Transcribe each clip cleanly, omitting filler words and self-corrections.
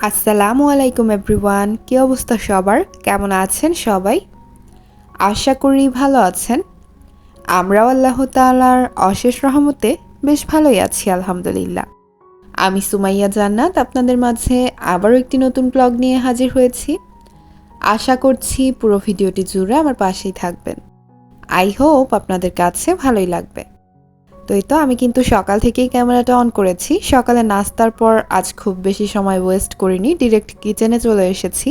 আসসালামু আলাইকুম এভরিওয়ান, কী অবস্থা সবার? কেমন আছেন সবাই? আশা করি ভালো আছেন। আমরাও আল্লাহ তাআলার অশেষ রহমতে বেশ ভালোই আছি আলহামদুলিল্লাহ। আমি সুমাইয়া জান্নাত আপনাদের মাঝে আবারও একটি নতুন ব্লগ নিয়ে হাজির হয়েছি। আশা করছি পুরো ভিডিওটি জুড়ে আমার পাশেই থাকবেন। আই হোপ আপনাদের কাছে ভালোই লাগবে। তো এই তো আমি কিন্তু সকাল থেকেই ক্যামেরাটা অন করেছি। সকালে নাস্তার পর আজ খুব বেশি সময় ওয়েস্ট করিনি, ডিরেক্ট কিচেনে চলে এসেছি।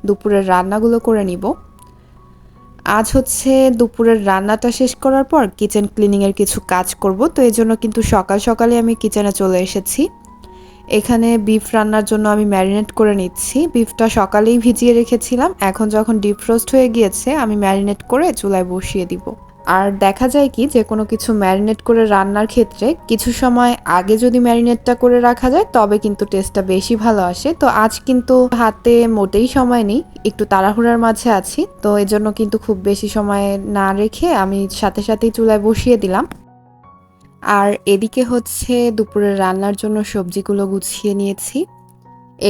দুপুরের রান্নাগুলো করে নিব। আজ হচ্ছে দুপুরের রান্নাটা শেষ করার পর কিচেন ক্লিনিংয়ের কিছু কাজ করব, তো এই জন্য কিন্তু সকাল সকালে আমি কিচেনে চলে এসেছি। এখানে বিফ রান্নার জন্য আমি ম্যারিনেট করে নিচ্ছি। বিফটা সকালেই ভিজিয়ে রেখেছিলাম, এখন যখন ডিপ ফ্রোস্ট হয়ে গিয়েছে আমি ম্যারিনেট করে চুলায় বসিয়ে দিব। আর দেখা যায় কি যে কোনো কিছু ম্যারিনেট করে রান্নার ক্ষেত্রে কিছু সময় আগে যদি ম্যারিনেটটা করে রাখা যায় তবে কিন্তু টেস্টটা বেশি ভালো আসে। তো আজ কিন্তু হাতে মোটেই সময় নেই, একটু তাড়াহুড়ার মাঝে আছি, তো এজন্য কিন্তু খুব বেশি সময় না রেখে আমি সাথে সাথেই চুলায় বসিয়ে দিলাম। আর এদিকে হচ্ছে দুপুরের রান্নার জন্য সবজিগুলো গুছিয়ে নিয়েছি।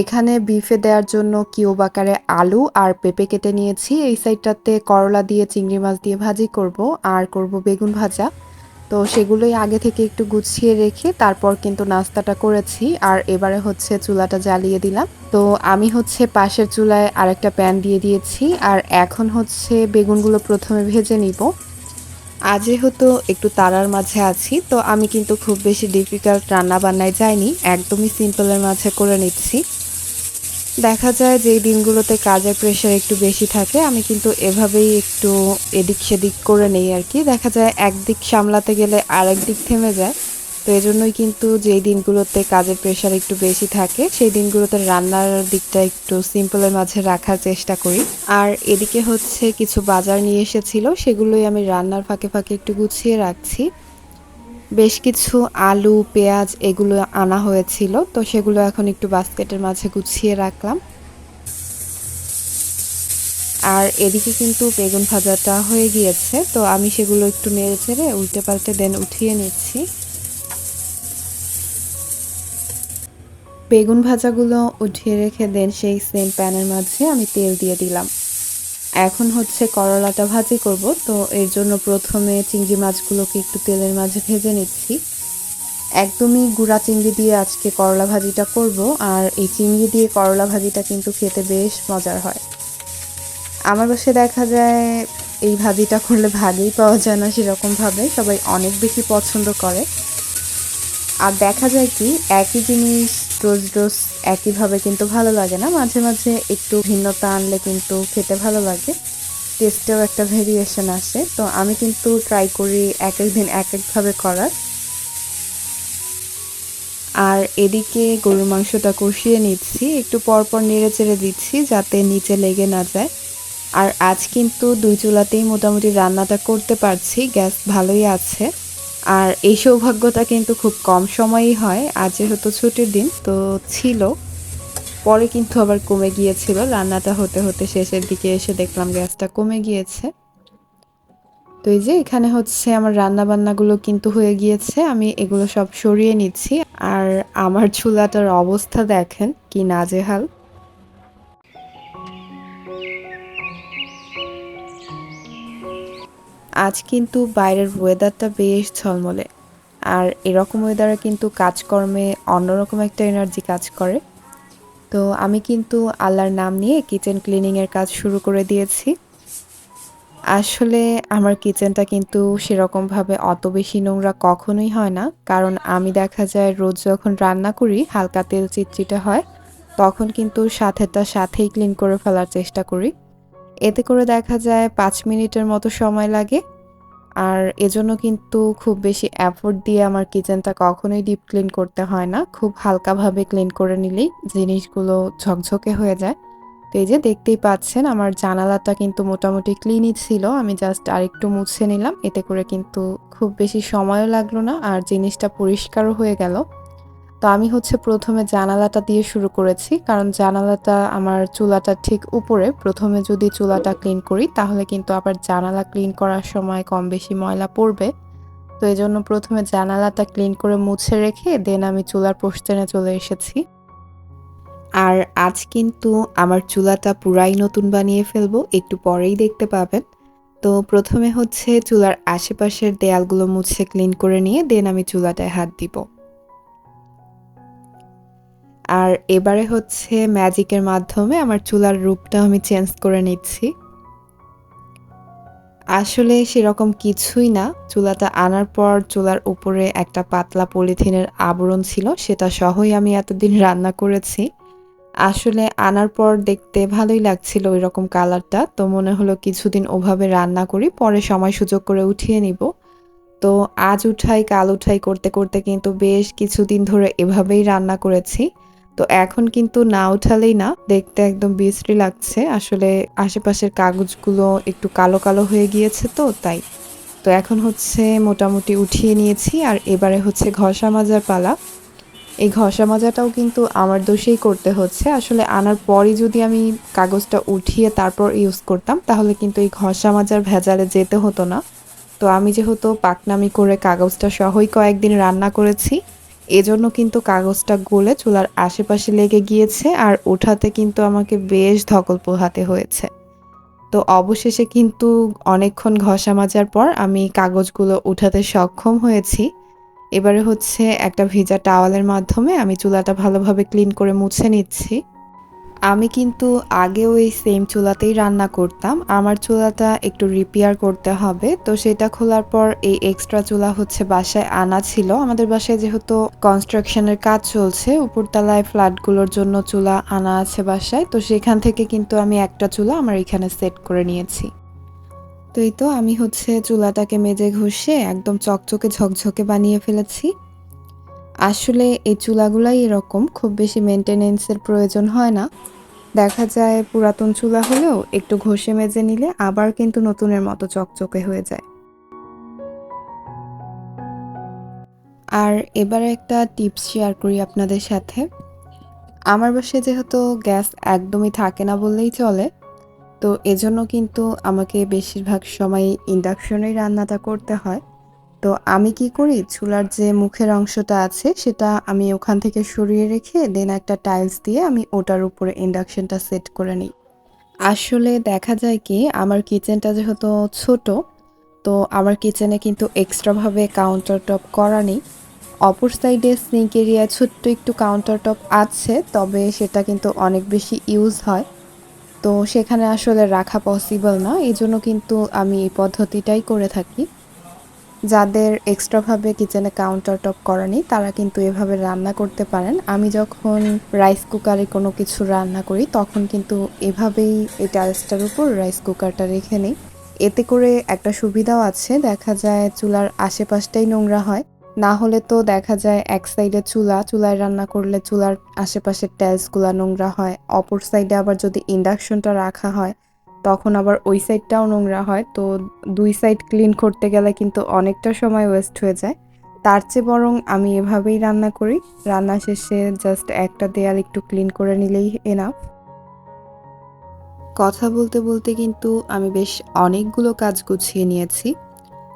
এখানে বিফে দেওয়ার জন্য কিউব আকারে আলু আর পেঁপে কেটে নিয়েছি। এই সাইডটাতে করলা দিয়ে চিংড়ি মাছ দিয়ে ভাজি করব, আর করব বেগুন ভাজা। তো সেগুলোই আগে থেকে একটু গুছিয়ে রেখে তারপর কিন্তু নাস্তাটা করেছি। আর এবারে হচ্ছে চুলাটা জ্বালিয়ে দিলাম। তো আমি হচ্ছে পাশের চুলায় আরেকটা প্যান দিয়ে দিয়েছি, আর এখন হচ্ছে বেগুনগুলো প্রথমে ভেজে নিব। আজ যেহেতু একটু তাড়ার মাঝে আছি, তো আমি কিন্তু খুব বেশি ডিফিকাল্ট রান্না বান্নায় যাইনি, একদমই সিম্পলের মাঝে করে নিচ্ছি। দেখা যায় যে দিনগুলোতে কাজের প্রেশার একটু বেশি থাকে, আমি কিন্তু এভাবেই একটু এদিক সেদিক করে নেই আর কি। দেখা যায় একদিক সামলাতে গেলে আরেক দিক থেমে যায়। তো এজন্যই কিন্তু যেই দিনগুলোতে কাজের প্রেশার একটু বেশি থাকে সেই দিনগুলোতে রান্নার দিকটা একটু সিম্পলের মাঝে রাখার চেষ্টা করি। আর এদিকে হচ্ছে কিছু বাজার নিয়ে এসেছিল, সেগুলোই আমি রান্নার ফাঁকে ফাঁকে একটু গুছিয়ে রাখছি। বেশ কিছু আলু, পেঁয়াজ এগুলো আনা হয়েছিল, তো সেগুলো এখন একটু বাস্কেটের মাঝে গুছিয়ে রাখলাম। আর এদিকে কিন্তু বেগুন ভাজাটা হয়ে গিয়েছে, তো আমি সেগুলো একটু নেড়ে চেড়ে উল্টে পাল্টে দেন উঠিয়ে নিচ্ছি। বেগুন ভাজাগুলো উঠিয়ে রেখে দেন সেই সেম প্যানের মাঝে আমি তেল দিয়ে দিলাম। এখন হচ্ছে করলাটা ভাজি করব, তো এর জন্য প্রথমে চিংড়ি মাছগুলোকে একটু তেলের মাঝে ভেজে নিচ্ছি। একদমই গুঁড়া চিংড়ি দিয়ে আজকে করলা ভাজিটা করব, আর এই চিংড়ি দিয়ে করলা ভাজিটা কিন্তু খেতে বেশ মজার হয়। আমার বাসায় দেখা যায় এই ভাজিটা করলে ভাগেই পাওয়া যায় না সেরকমভাবে, সবাই অনেক বেশি পছন্দ করে। আর দেখা যায় কি একই জিনিস রোজ রোজ একইভাবে কিন্তু ভালো লাগে না, মাঝে মাঝে একটু ভিন্নতা আনলে কিন্তু খেতে ভালো লাগে, টেস্টেও একটা ভেরিয়েশন আসে। তো আমি কিন্তু ট্রাই করি এক এক দিন এক একভাবে করার। আর এদিকে গরুর মাংসটা কষিয়ে নিচ্ছি, একটু পরপর নেড়ে চেড়ে দিচ্ছি যাতে নিচে লেগে না যায়। আর আজ কিন্তু দুই চুলাতেই মোটামুটি রান্নাটা করতে পারছি, গ্যাস ভালোই আছে। আর এই সৌভাগ্যটা কিন্তু খুব কম সময়েই হয়, আজ যেহেতু ছুটির দিন তো ছিল, পরে কিন্তু আবার কমে গিয়েছিল। রান্নাটা হতে হতে শেষের দিকে এসে দেখলাম গ্যাসটা কমে গিয়েছে। তো এই যে এখানে হচ্ছে আমার রান্না বান্নাগুলো কিন্তু হয়ে গিয়েছে, আমি এগুলো সব সরিয়ে নিচ্ছি। আর আমার চুলাটার অবস্থা দেখেন কি নাজেহাল। আজ কিন্তু বাইরের ওয়েদারটা বেশ ঝলমলে, আর এরকম ওয়েদারে কিন্তু কাজকর্মে অন্যরকম একটা এনার্জি কাজ করে। তো আমি কিন্তু আল্লাহর নাম নিয়ে কিচেন ক্লিনিংয়ের কাজ শুরু করে দিয়েছি। আসলে আমার কিচেনটা কিন্তু সেরকমভাবে অত বেশি নোংরা কখনোই হয় না, কারণ আমি দেখা যায় রোজ যখন রান্না করি হালকা তেল চিটচিটে হয়, তখন কিন্তু সাথেটা সাথেই ক্লিন করে ফেলার চেষ্টা করি। এতে করে দেখা যায় ৫ মিনিটের মতো সময় লাগে। আর এজন্য কিন্তু খুব বেশি এফোর্ট দিয়ে আমার কিচেনটা কখনোই ডিপ ক্লিন করতে হয় না, খুব হালকাভাবে ক্লিন করে নিলেই জিনিসগুলো ঝকঝকে হয়ে যায়। তো এই যে দেখতেই পাচ্ছেন আমার জানালাটা কিন্তু মোটামুটি ক্লিনই ছিল, আমি জাস্ট আরেকটু মুছে নিলাম, এতে করে কিন্তু খুব বেশি সময়ও লাগলো না আর জিনিসটা পরিষ্কারও হয়ে গেল। তো আমি হচ্ছে প্রথমে জানালাটা দিয়ে শুরু করেছি, কারণ জানালাটা আমার চুলাটার ঠিক উপরে। প্রথমে যদি চুলাটা ক্লিন করি তাহলে কিন্তু আবার জানালা ক্লিন করার সময় কম বেশি ময়লা পড়বে। তো এজন্য প্রথমে জানালাটা ক্লিন করে মুছে রেখে দেন আমি চুলার পোস্টানে চলে এসেছি। আর আজ কিন্তু আমার চুলাটা পুরাই নতুন বানিয়ে ফেলবো, একটু পরেই দেখতে পাবেন। তো প্রথমে হচ্ছে চুলার আশেপাশের দেয়ালগুলো মুছে ক্লিন করে নিয়ে দেন আমি চুলাটায় হাত দিব। আর এবারে হচ্ছে ম্যাজিকের মাধ্যমে আমার চুলার রূপটা আমি চেঞ্জ করে নিচ্ছি। আসলে সেরকম কিছুই না। চুলাটা আনার পর চুলার উপরে একটা পাতলা পলিথিনের আবরণ ছিল, সেটা সহই আমি এতদিন রান্না করেছি। আসলে আনার পর দেখতে ভালোই লাগছিল ওইরকম কালারটা। তো মনে হলো কিছুদিন ওভাবে রান্না করি, পরে সময় সুযোগ করে উঠিয়ে নিব। তো আজ উঠাই কাল উঠাই করতে, করতে কিন্তু বেশ কিছুদিন ধরে এভাবেই রান্না করেছি। তো এখন কিন্তু না উঠালেই না, দেখতে একদম বিশ্রী লাগছে। আসলে আশেপাশের কাগজগুলো একটু কালো, কালো হয়ে গিয়েছে তো তাই। তো এখন হচ্ছে মোটামুটি উঠিয়ে নিয়েছি আর এবারে হচ্ছে ঘষা মাজার পালা। এই ঘষা মাজাটাও কিন্তু আমার দোষেই করতে হচ্ছে। আসলে আনার পরই যদি আমি কাগজটা উঠিয়ে তারপর ইউজ করতাম তাহলে কিন্তু এই ঘষা মাজার ভেজালে যেতে হতো না। তো আমি যেহেতু পাকনামি করে কাগজটা সহই কয়েকদিন রান্না করেছি, এজন্য কিন্তু কাগজটা গলে চুলার আশেপাশে লেগে গিয়েছে আর ওঠাতে কিন্তু আমাকে বেশ ধকল পোহাতে হয়েছে। তো অবশেষে কিন্তু অনেকক্ষণ ঘষা মাজার পর আমি কাগজগুলো উঠাতে সক্ষম হয়েছি। এবারে হচ্ছে একটা ভেজা টাওয়ালের মাধ্যমে আমি চুলাটা ভালোভাবে ক্লিন করে মুছে নিচ্ছি। আমি কিন্তু আগেও এই সেম চুলাতেই রান্না করতাম। আমার চুলাটা একটু রিপেয়ার করতে হবে। তো সেটা খোলার পর এই এক্সট্রা চুলা হচ্ছে বাসায় আনা ছিল। আমাদের বাসায় যেহেতু কনস্ট্রাকশনের কাজ চলছে, উপরতলায় ফ্ল্যাটগুলোর জন্য চুলা আনা আছে বাসায়। তো সেখান থেকে কিন্তু আমি একটা চুলা আমার এখানে সেট করে নিয়েছি। তো এই তো আমি হচ্ছে চুলাটাকে মেজে ঘষে একদম চকচকে ঝকঝকে বানিয়ে ফেলেছি। আসলে এই চুলাগুলাই এরকম, খুব বেশি মেইনটেনেন্সের প্রয়োজন হয় না। দেখা যায় পুরাতন চুলা হলেও একটু ঘষে মেজে নিলে আবার কিন্তু নতুনের মতো চকচকে হয়ে যায়। আর এবারে একটা টিপস শেয়ার করি আপনাদের সাথে। আমার বাসায় যেহেতু গ্যাস একদমই থাকে না বললেই চলে, তো এজন্য কিন্তু আমাকে বেশিরভাগ সময় ইন্ডাকশনেই রান্নাটা করতে হয়। তো আমি কি করি, চুলার যে মুখের অংশটা আছে সেটা আমি ওখান থেকে সরিয়ে রেখে দেন একটা টাইলস দিয়ে আমি ওটার উপরে ইন্ডাকশনটা সেট করে নিই। আসলে দেখা যায় কি, আমার কিচেনটা যেহেতু ছোট, তো আমার কিচেনে কিন্তু এক্সট্রাভাবে কাউন্টার টপ করা নেই। অপর সাইডে সিঙ্ক এরিয়ায় ছোট্ট একটু কাউন্টার টপ আছে, তবে সেটা কিন্তু অনেক বেশি ইউজ হয়। তো সেখানে আসলে রাখা পসিবল না, এই জন্য কিন্তু আমি এই পদ্ধতিটাই করে থাকি। যাদের এক্সট্রাভাবে কিচেনে কাউন্টার টপ করা নেই তারা কিন্তু এভাবে রান্না করতে পারেন। আমি যখন রাইস কুকারে কোনো কিছু রান্না করি তখন কিন্তু এভাবেই এই টাইলসটার উপর রাইস কুকারটা রেখে নিই। এতে করে একটা সুবিধাও আছে, দেখা যায় চুলার আশেপাশটাই নোংরা হয়। না হলে তো দেখা যায় এক সাইডে চুলায় রান্না করলে চুলার আশেপাশের টাইলসগুলা নোংরা হয়। অপর সাইডে আবার যদি ইন্ডাকশনটা রাখা হয় তখন আবার ওই সাইডটাও নোংরা হয়। তো ২ সাইড ক্লিন করতে গেলে কিন্তু অনেকটা সময় ওয়েস্ট হয়ে যায়। তার চেয়ে বরং আমি এভাবেই রান্না করি। রান্না শেষে জাস্ট একটা দেয়াল একটু ক্লিন করে নিলেই এনাফ। কথা বলতে, বলতে কিন্তু আমি বেশ অনেকগুলো কাজ গুছিয়ে নিয়েছি।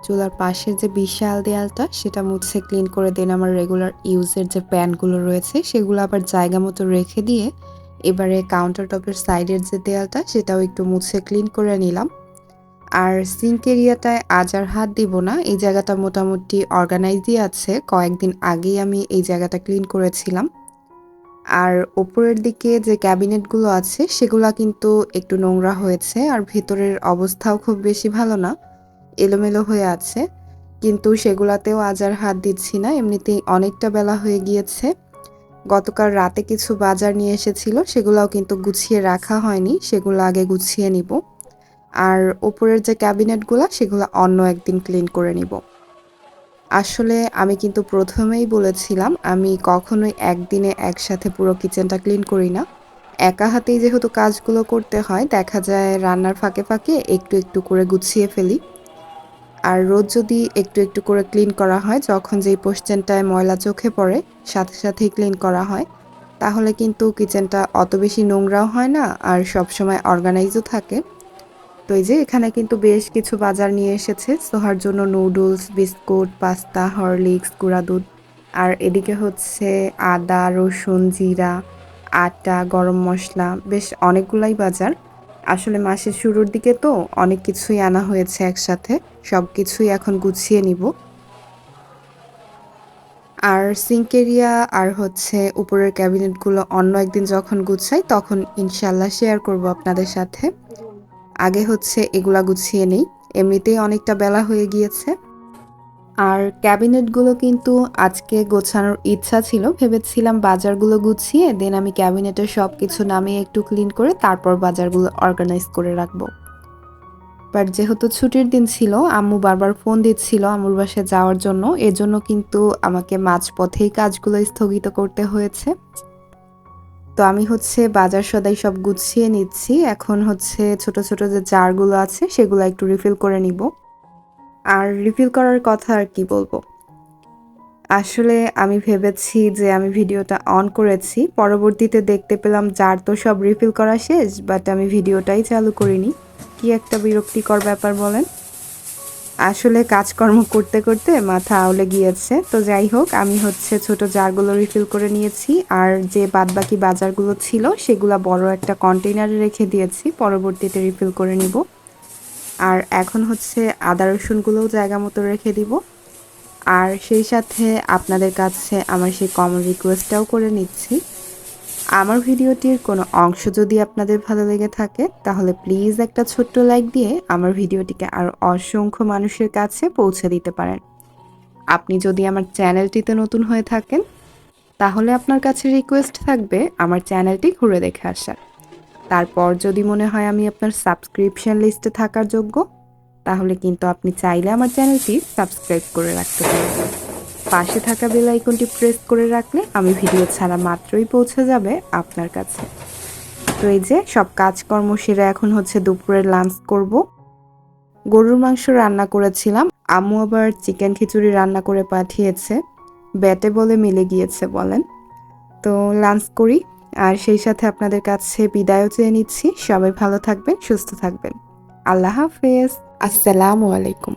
চুলার পাশের যে বিশাল দেয়ালটা সেটা মুছে ক্লিন করে দেন আমার রেগুলার ইউজের যে প্যানগুলো রয়েছে সেগুলো আবার জায়গা মতো রেখে দিয়ে এবারে কাউন্টার টপের সাইডের যে দেয়ালটা সেটাও একটু মুছে ক্লিন করে নিলাম। আর সিঙ্ক এরিয়াটায় আজ আর হাত দিব না। এই জায়গাটা মোটামুটি অর্গানাইজই আছে। কয়েকদিন আগেই আমি এই জায়গাটা ক্লিন করেছিলাম। আর উপরের দিকে যে ক্যাবিনেটগুলো আছে সেগুলা কিন্তু একটু নোংরা হয়েছে আর ভেতরের অবস্থাও খুব বেশি ভালো না। এলোমেলো হয়ে আছে। কিন্তু সেগুলাতেও আজ আর হাত দিচ্ছি না। এমনিতেই অনেকটা বেলা হয়ে গিয়েছে। গতকাল রাতে কিছু বাজার নিয়ে এসেছিল, সেগুলাও কিন্তু গুছিয়ে রাখা হয়নি। সেগুলো আগে গুছিয়ে নিব। আর উপরের যে ক্যাবিনেটগুলা সেগুলা অন্য একদিন ক্লিন করে নিব। আসলে আমি কিন্তু প্রথমেই বলেছিলাম আমি কখনোই একদিনে একসাথে পুরো কিচেনটা ক্লিন করি না। একা হাতেই যেহেতু কাজগুলো করতে হয়, দেখা যায় রান্নার ফাঁকে, ফাঁকে একটু, একটু করে গুছিয়ে ফেলি। আর রোজ যদি একটু, একটু করে ক্লিন করা হয়, যখন যেই পোরশনটায় ময়লা চোখে পড়ে সাথে, সাথেই ক্লিন করা হয়, তাহলে কিন্তু কিচেনটা অত বেশি নোংরাও হয় না আর সবসময় অর্গানাইজও থাকে। তো এই যে এখানে কিন্তু বেশ কিছু বাজার নিয়ে এসেছে সোহার জন্য, নুডলস, বিস্কুট, পাস্তা, হরলিক্স, গুঁড়া দুধ। আর এদিকে হচ্ছে আদা, রসুন, জিরা আটা, গরম মসলা, বেশ অনেকগুলাই বাজার। আসলে মাসের শুরুর দিকে তো অনেক কিছুই আনা হয়েছে একসাথে। সব কিছুই এখন গুছিয়ে নিব। আর সিঙ্ক এরিয়া আর হচ্ছে উপরের ক্যাবিনেটগুলো অন্য একদিন যখন গুছাই তখন ইনশাল্লাহ শেয়ার করব আপনাদের সাথে। আগে হচ্ছে এগুলা গুছিয়ে নেই। এমনিতেই অনেকটা বেলা হয়ে গিয়েছে। আর ক্যাবিনেটগুলো কিন্তু আজকে গোছানোর ইচ্ছা ছিল। ভেবেছিলাম বাজারগুলো গুছিয়ে দেন আমি ক্যাবিনেটের সবকিছু নামিয়ে একটু ক্লিন করে তারপর বাজারগুলো অর্গানাইজ করে রাখবো। বাট যেহেতু ছুটির দিন ছিল, আম্মু বারবার ফোন দিচ্ছিল আম্মুর বাসায় যাওয়ার জন্য। এজন্য কিন্তু আমাকে মাঝপথেই কাজগুলো স্থগিত করতে হয়েছে। তো আমি হচ্ছে বাজার সদাই সব গুছিয়ে নিচ্ছি। এখন হচ্ছে ছোট, ছোট যে জারগুলো আছে সেগুলো একটু রিফিল করে নিব। আর রিফিল করার কথা আর কি বলবো? আসলে আমি ভেবেছি যে আমি ভিডিওটা অন করেছি। পরবর্তীতে দেখতে পেলাম জার তো সব রিফিল করা শেষ, বাট আমি ভিডিওটাই চালু করিনি। কি একটা বিরক্তিকর ব্যাপার বলেন? আসলে কাজকর্ম করতে, করতে মাথা আউলে গিয়েছে। তো যাই হোক আমি হচ্ছে ছোট জারগুলো রিফিল করে নিয়েছি। আর যে বাদবাকি বাজারগুলো ছিল সেগুলা বড় একটা কন্টেইনারে রেখে দিয়েছি। পরবর্তীতে রিফিল করে নিব। আর এখন হচ্ছে আদা রসুনগুলোও জায়গা মতো রেখে দিব। আর সেই সাথে আপনাদের কাছে আমার সেই কমন রিকোয়েস্টটাও করে নিচ্ছি। আমার ভিডিওটির কোনো অংশ যদি আপনাদের ভালো লেগে থাকে তাহলে প্লিজ একটা ছোট্ট লাইক দিয়ে আমার ভিডিওটিকে আরও অসংখ্য মানুষের কাছে পৌঁছে দিতে পারেন। আপনি যদি আমার চ্যানেলটিতে নতুন হয়ে থাকেন তাহলে আপনার কাছে রিকোয়েস্ট থাকবে আমার চ্যানেলটি ঘুরে দেখে আসার। তারপর যদি মনে হয় আমি আপনার সাবস্ক্রিপশন লিস্টে থাকার যোগ্য তাহলে কিন্তু আপনি চাইলে আমার চ্যানেলটি সাবস্ক্রাইব করে রাখতে পারেন। পাশে থাকা বেল আইকনটি প্রেস করে রাখলে আমি ভিডিও ছাড়া মাত্রই পৌঁছে যাবে আপনার কাছে। তো এই যে সব কাজকর্ম সেরে এখন হচ্ছে দুপুরের লাঞ্চ করব। গরুর মাংস রান্না করেছিলাম, আম্মু আবার চিকেন খিচুড়ি রান্না করে পাঠিয়েছে। ব্যাটে বলে মিলে গিয়েছে বলেন। তো লাঞ্চ করি আর সেই সাথে আপনাদের কাছে বিদায়ও চেয়ে নিচ্ছি। সবাই ভালো থাকবেন, সুস্থ থাকবেন। আল্লাহ হাফেজ। আসসালামু আলাইকুম।